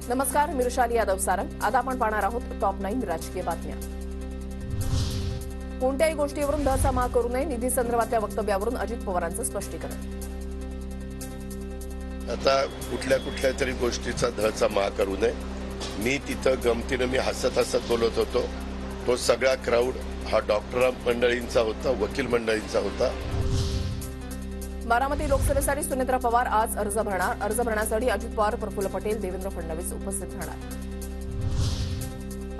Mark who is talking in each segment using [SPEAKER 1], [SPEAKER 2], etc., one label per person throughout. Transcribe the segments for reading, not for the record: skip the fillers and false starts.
[SPEAKER 1] नमस्कार, मी ऋषाली यादव सारंग। आता आपण पाहणार आहोत टॉप 9 राजकीय बातम्या। कोणत्याही गोष्टीवरून दहचा माग करू नये, निधी संदर्भातल्या वक्तव्यावरून अजित पवारांचं स्पष्टीकरण।
[SPEAKER 2] आता कुठल्या तरी गोष्टीचा दहचा माग करू नये। मी तिथं गमतीनं मी हसत बोलत होतो। तो सगळा क्राऊड हा डॉक्टर मंडळींचा होता, वकील मंडळींचा होता।
[SPEAKER 1] बारामती लोकसभेसाठी सुनेत्रा पवार आज अर्ज भरणार। अर्ज भरण्यासाठी अजित पवार, प्रफुल्ल पटेल, देवेंद्र फडणवीस उपस्थित राहणार।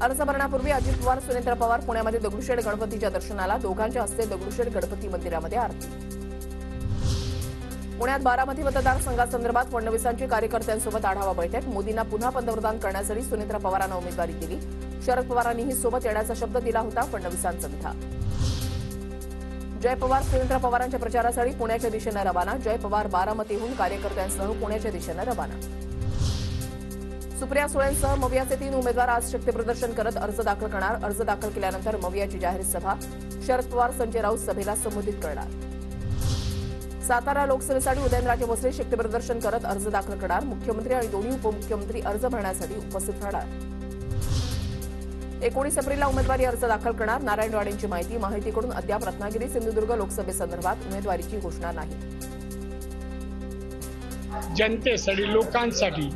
[SPEAKER 1] अर्ज भरण्यापूर्वी अजित पवार, सुनेत्रा पवार पुण्यामध्ये दगडूशेठ गणपतीच्या दर्शनाला, दोघांच्या हस्ते दगडूशेठ गणपती मंदिरामध्ये आरती। पुण्यात बारामती मतदारसंघासंदर्भात फडणवीसांची कार्यकर्त्यांसोबत आढावा बैठक। मोदींना पुन्हा पंतप्रधान करण्यासाठी सुनेत्रा पवारांना उमेदवारी दिली। शरद पवारांनीही सोबत येण्याचा शब्द दिला होता। फडणवीसांचा विधा। जय पवार सुनेत्रा पवारांच्या प्रचारासाठी पुण्याच्या दिशेनं रवाना। जय पवार बारामतीहून कार्यकर्त्यांसह पुण्याच्या दिशेनं रवाना। सुप्रिया सुळेंसह मवियाचे 3 उमेदवार आज शक्तीप्रदर्शन करत अर्ज दाखल करणार। अर्ज दाखल केल्यानंतर मवियाची जाहीर सभा। शरद पवार, संजय राऊत सभेला संबोधित करणार। सातारा लोकसभेसाठी उदयनराजे भोसले शक्तीप्रदर्शन करत अर्ज दाखल करणार। मुख्यमंत्री आणि दोन्ही उपमुख्यमंत्री अर्ज भरण्यासाठी उपस्थित राहणार। 19 एप्रिलला उमेदवारी अर्ज दाखल करणार। नारायण राणेंची माहिती। माहितीकडून अद्याप रत्नागिरी सिंधुदुर्ग लोकसभेसंदर्भात उमेदवारीची घोषणा नाही।
[SPEAKER 3] जनतेसाठी, लोकांसाठी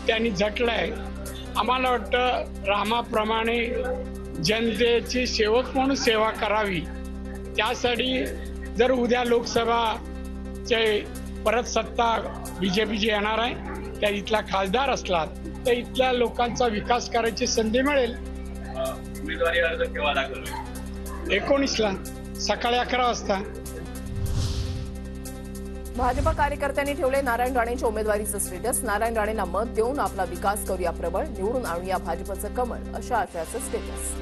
[SPEAKER 3] त्यांनी झटलंय। आम्हाला वाटतं रामाप्रमाणे जनतेची सेवक म्हणून सेवा करावी। त्यासाठी जर उद्या लोकसभाचे परत सत्ता बीजेपीची येणार आहे, त्या इथला खासदार असला तर इथल्या लोकांचा विकास करायची संधी मिळेल।
[SPEAKER 4] उमेदवारी अर्ज केव्हा दाखल होईल?
[SPEAKER 3] 19ला सकाळी 11 वाजता।
[SPEAKER 1] भाजपा कार्यकर्त्यांनी ठेवले नारायण राणेंच्या उमेदवारीचं स्टेटस। नारायण राणेंना मत देऊन आपला विकास करूया प्रबळ, निवडून आणूया भाजपचं कमळ, अशा आशयाचं स्टेटस।